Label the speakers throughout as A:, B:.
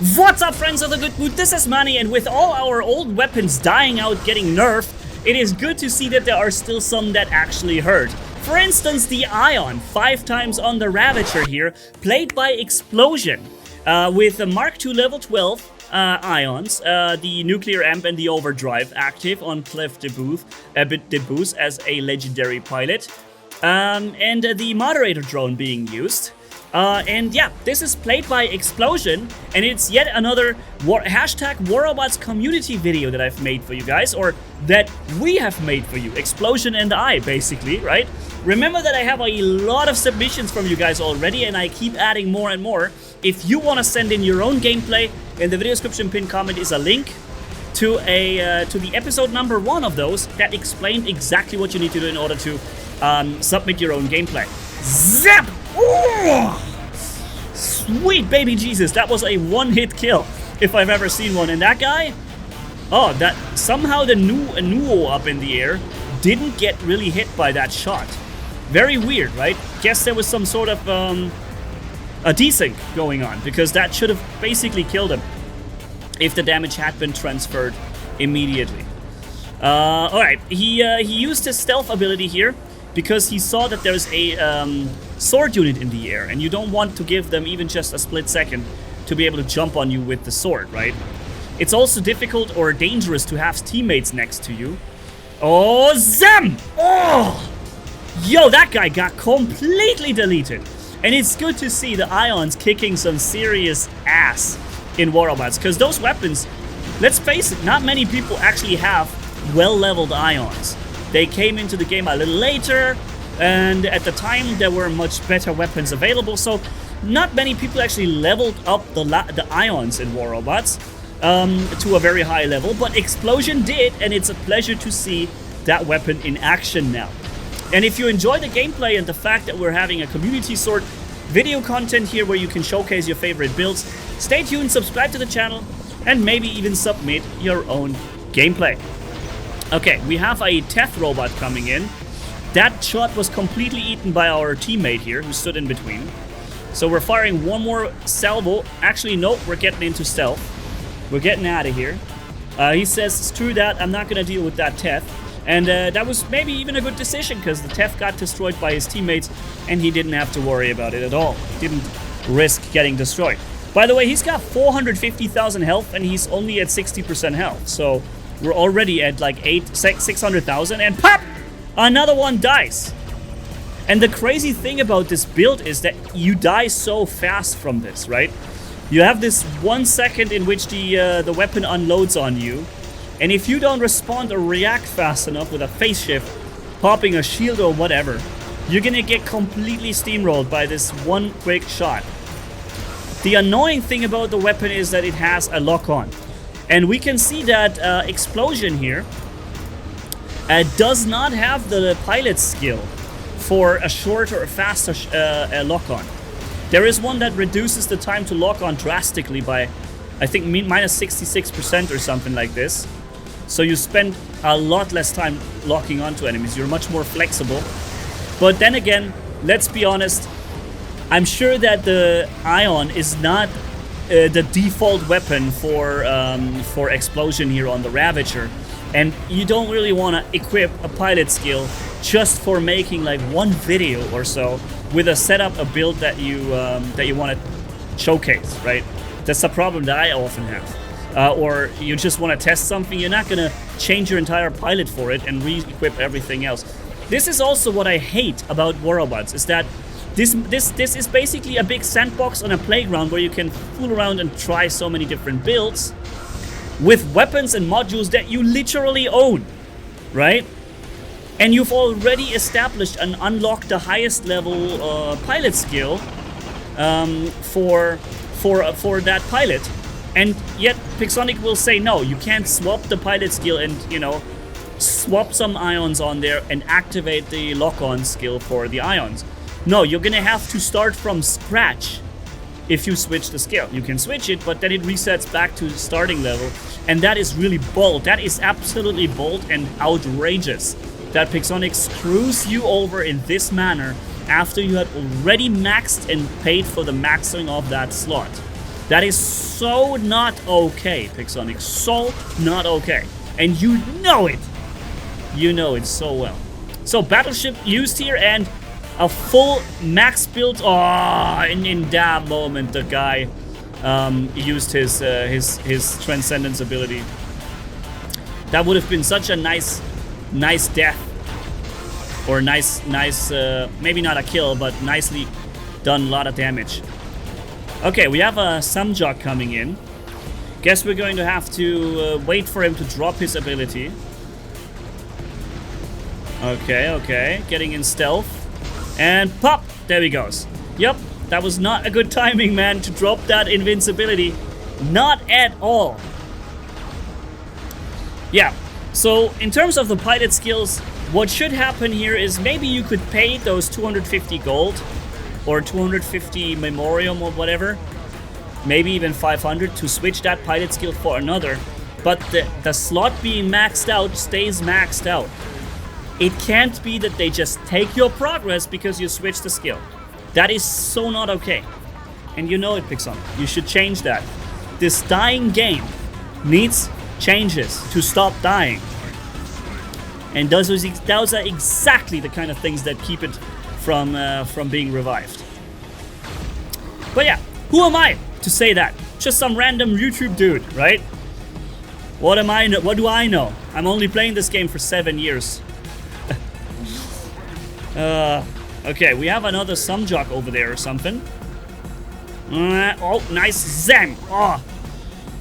A: What's up, friends of the good mood? This is Manni, and with all our old weapons dying out getting nerfed, it is good to see that there are still some that actually hurt. For instance, the ION, 5 times on the Ravager here, played by Explosion, with the Mark II level 12 IONs, the Nuclear Amp and the Overdrive active on Clef de Booth as a legendary pilot, and the Moderator drone being used. And yeah, this is played by Explosion, and it's yet another hashtag WarRobots community video that I've made for you guys, or that we have made for you, Explosion and I, basically, right? Remember that I have a lot of submissions from you guys already, and I keep adding more and more. If you want to send in your own gameplay, in the video description pinned comment is a link to the episode number 1 of those that explained exactly what you need to do in order to submit your own gameplay. Zap! Ooh! Sweet baby Jesus, that was a one-hit kill, if I've ever seen one. And that guy, oh, that somehow the Nuo up in the air didn't get really hit by that shot. Very weird, right? Guess there was some sort of a desync going on, because that should have basically killed him if the damage had been transferred immediately. Alright, he used his stealth ability here because he saw that there's a sword unit in the air, and you don't want to give them even just a split second to be able to jump on you with the sword, right? It's also difficult or dangerous to have teammates next to you. Oh, Zem! Oh! Yo, that guy got completely deleted. And it's good to see the Ions kicking some serious ass in WarRobots, because those weapons, let's face it, not many people actually have well-leveled Ions. They came into the game a little later, and at the time there were much better weapons available, so not many people actually leveled up the Ions in WarRobots to a very high level, but Explosion did, and it's a pleasure to see that weapon in action now. And if you enjoy the gameplay and the fact that we're having a community sort video content here where you can showcase your favorite builds, stay tuned, subscribe to the channel, and maybe even submit your own gameplay. Okay, we have a Teth robot coming in. That shot was completely eaten by our teammate here, who stood in between. So we're firing one more salvo. Actually, nope, we're getting into stealth. We're getting out of here. He says, screw that, I'm not going to deal with that Teth. And that was maybe even a good decision, because the Teth got destroyed by his teammates, and he didn't have to worry about it at all. Didn't risk getting destroyed. By the way, he's got 450,000 health, and he's only at 60% health. So we're already at like 600,000, and pop! Another one dies. And the crazy thing about this build is that you die so fast from this, right? You have this 1 second in which the weapon unloads on you, and if you don't respond or react fast enough with a phase shift, popping a shield or whatever, you're gonna get completely steamrolled by this one quick shot. The annoying thing about the weapon is that it has a lock-on. And we can see that Explosion here does not have the pilot skill for a shorter or faster lock-on. There is one that reduces the time to lock on drastically by, I think, minus 66% or something like this. So you spend a lot less time locking onto enemies. You're much more flexible. But then again, let's be honest, I'm sure that the Ion is not the default weapon for Explosion here on the Ravager. And you don't really want to equip a pilot skill just for making like one video or so with a setup, a build that you want to showcase, right? That's the problem that I often have. Or you just want to test something, you're not going to change your entire pilot for it and re-equip everything else. This is also what I hate about WarRobots, is that this is basically a big sandbox on a playground where you can fool around and try so many different builds with weapons and modules that you literally own, right? And you've already established and unlocked the highest level pilot skill for that pilot. And yet Pixonic will say, no, you can't swap the pilot skill and, you know, swap some Ions on there and activate the lock-on skill for the Ions. No, you're gonna have to start from scratch if you switch the skill. You can switch it, but then it resets back to the starting level. And that is really bold. That is absolutely bold and outrageous that Pixonic screws you over in this manner after you had already maxed and paid for the maxing of that slot. That is so not okay, Pixonic. So not okay. And you know it. You know it so well. So Battleship used here and a full max build. Oh, in that moment the guy used his Transcendence ability. That would have been such a nice death. Or nice, maybe not a kill, but nicely done a lot of damage. Okay, we have a Samjok coming in. Guess we're going to have to wait for him to drop his ability. Okay, getting in stealth. And pop! There he goes. Yep, that was not a good timing, man, to drop that invincibility. Not at all. Yeah, so in terms of the pilot skills, what should happen here is maybe you could pay those 250 gold or 250 memoriam or whatever, maybe even 500 to switch that pilot skill for another, but the slot being maxed out stays maxed out. It can't be that they just take your progress because you switch the skill. That is so not okay. And you know it, Pixon. You should change that. This dying game needs changes to stop dying. And those are exactly the kind of things that keep it from being revived. But yeah, who am I to say that? Just some random YouTube dude, right? What do I know? I'm only playing this game for 7 years. Okay, we have another Samjok over there or something. Oh, nice Zen. Oh.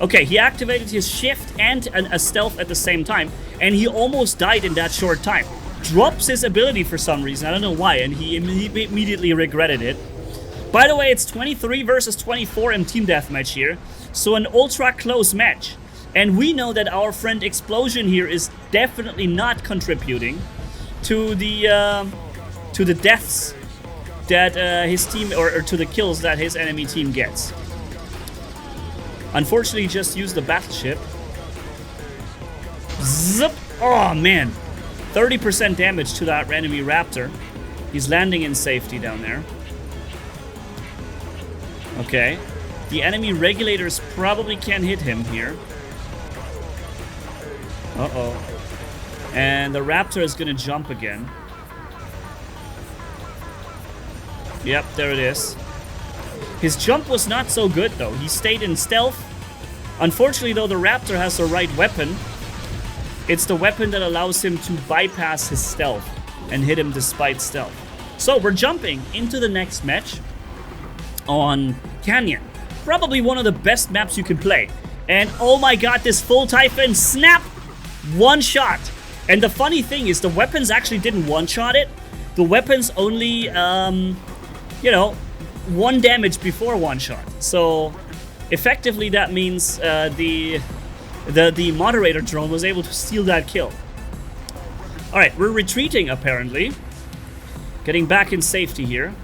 A: Okay, he activated his shift and a stealth at the same time, and he almost died in that short time. Drops his ability for some reason, I don't know why, and he immediately regretted it. By the way, it's 23 versus 24 in Team Deathmatch here, so an ultra close match. And we know that our friend Explosion here is definitely not contributing to the deaths that his team, or to the kills that his enemy team gets. Unfortunately, just used the battleship. Zip! Oh man, 30% damage to that enemy raptor. He's landing in safety down there. Okay, the enemy regulators probably can't hit him here. Uh-oh. And the raptor is gonna jump again. Yep, there it is. His jump was not so good though. He stayed in stealth. Unfortunately though, the raptor has the right weapon. It's the weapon that allows him to bypass his stealth and hit him despite stealth. So we're jumping into the next match on Canyon. Probably one of the best maps you can play. And oh my god, this full Typhon, snap! One shot. And the funny thing is the weapons actually didn't one-shot it. The weapons only, you know, 1 damage before one shot. So effectively that means the moderator drone was able to steal that kill. Alright, we're retreating apparently. Getting back in safety here.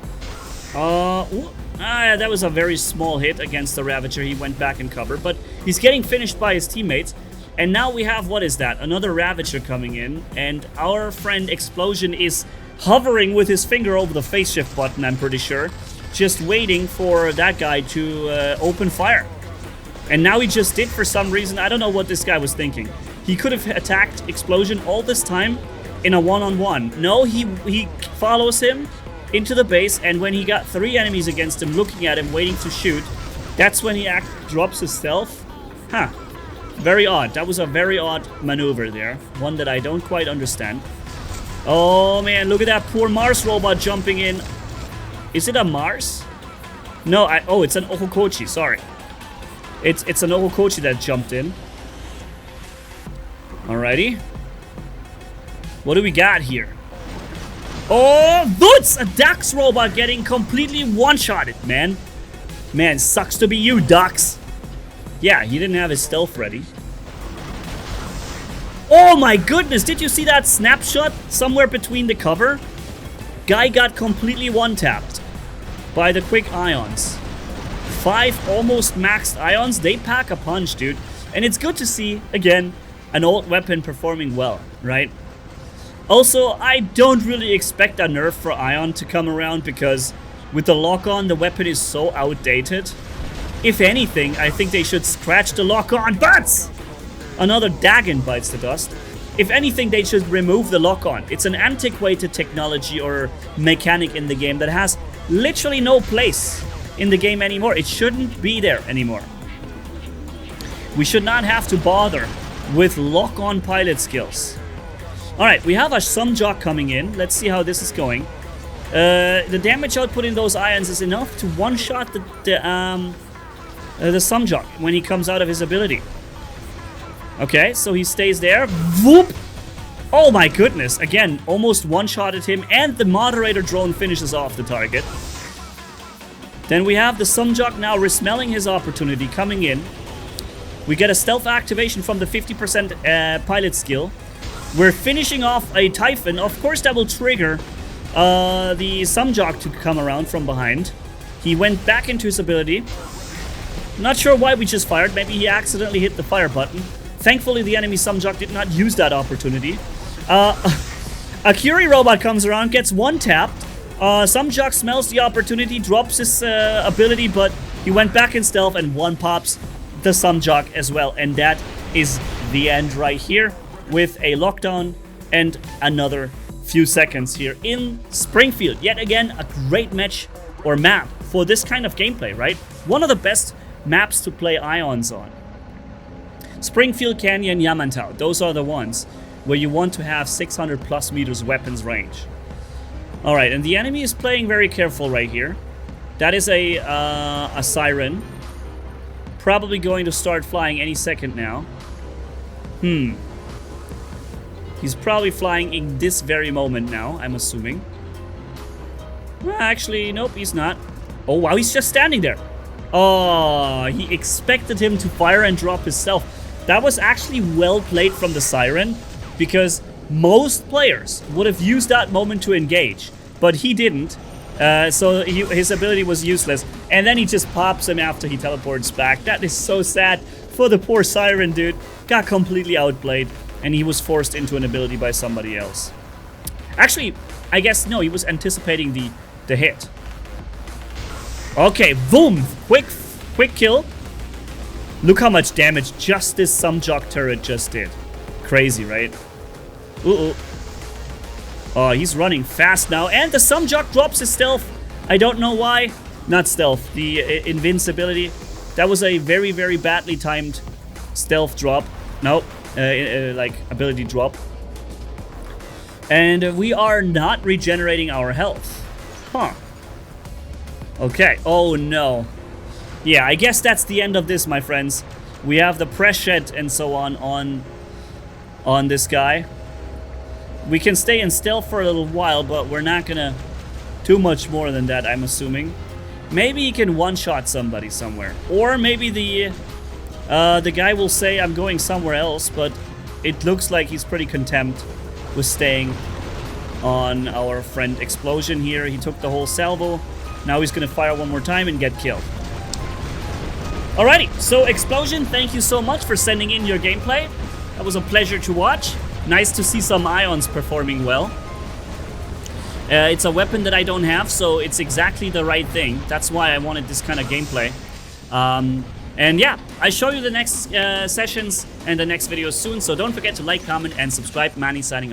A: That was a very small hit against the Ravager. He went back in cover, but he's getting finished by his teammates. And now we have, what is that? Another Ravager coming in, and our friend Explosion is hovering with his finger over the face shift button, I'm pretty sure, just waiting for that guy to open fire. And now he just did for some reason. I don't know what this guy was thinking. He could have attacked Explosion all this time in a one-on-one. No, he follows him into the base, and when he got 3 enemies against him looking at him waiting to shoot, that's when he drops his stealth. Huh. Very odd. That was a very odd maneuver there. One that I don't quite understand. Oh man, look at that poor Mars robot jumping in. Is it a Mars? No, oh, it's an Ohokochi, sorry. It's an Ohokochi that jumped in. Alrighty. What do we got here? Oh, Woods! A Dax robot getting completely one-shotted, man. Man, sucks to be you, Dax. Yeah, he didn't have his stealth ready. Oh my goodness, did you see that snapshot somewhere between the cover? Guy got completely one-tapped by the quick ions. 5 almost maxed ions, they pack a punch, dude. And it's good to see, again, an old weapon performing well, right? Also, I don't really expect a nerf for Ion to come around because with the lock-on, the weapon is so outdated. If anything, I think they should scratch the lock-on, but another Dagon bites the dust. If anything, they should remove the lock-on. It's an antiquated technology or mechanic in the game that has literally no place in the game anymore. It shouldn't be there anymore. We should not have to bother with lock-on pilot skills. Alright, we have a Sumjock coming in. Let's see how this is going. The damage output in those ions is enough to one-shot the Sumjock when he comes out of his ability. Okay, so he stays there. Whoop! Oh my goodness. Again, almost one-shotted him, and the moderator drone finishes off the target. Then we have the Sumjock now resmelling his opportunity, coming in. We get a stealth activation from the 50% pilot skill. We're finishing off a Typhon. Of course, that will trigger the Sumjock to come around from behind. He went back into his ability. Not sure why we just fired. Maybe he accidentally hit the fire button. Thankfully, the enemy Sumjock did not use that opportunity. A Curie robot comes around, gets one tapped. Sumjock smells the opportunity, drops his ability, but he went back in stealth and one pops the Sumjock as well. And that is the end right here with a lockdown and another few seconds here in Springfield. Yet again, a great match or map for this kind of gameplay, right? One of the best maps to play Ions on. Springfield, Canyon, Yamantau. Those are the ones where you want to have 600 plus meters weapons range. Alright, and the enemy is playing very careful right here. That is a Siren. Probably going to start flying any second now. He's probably flying in this very moment now, I'm assuming. Actually, nope, he's not. Oh, wow, he's just standing there. Oh, he expected him to fire and drop his stealth. That was actually well played from the Siren, because most players would have used that moment to engage, but he didn't. So his ability was useless, and then he just pops him after he teleports back. That is so sad for the poor Siren, dude. Got completely outplayed, and he was forced into an ability by somebody else. Actually, I guess, no, he was anticipating the hit. Okay, boom! Quick kill. Look how much damage just this Sumjock turret just did. Crazy, right? Oh, he's running fast now. And the Sumjock drops his stealth. I don't know why. Not stealth, the invincibility. That was a very, very badly timed stealth drop. Nope, like ability drop. And we are not regenerating our health. Huh. Okay, oh no. Yeah, I guess that's the end of this, my friends. We have the press shed and so on this guy. We can stay in stealth for a little while, but we're not gonna do much more than that, I'm assuming. Maybe he can one-shot somebody somewhere. Or maybe the guy will say, I'm going somewhere else, but it looks like he's pretty content with staying on our friend Explosion here. He took the whole salvo. Now he's gonna fire one more time and get killed. Alrighty, so Explosion, thank you so much for sending in your gameplay. That was a pleasure to watch. Nice to see some Ions performing well. It's a weapon that I don't have, so it's exactly the right thing. That's why I wanted this kind of gameplay. And yeah, I show you the next sessions and the next videos soon, so don't forget to like, comment, and subscribe. Manni signing off.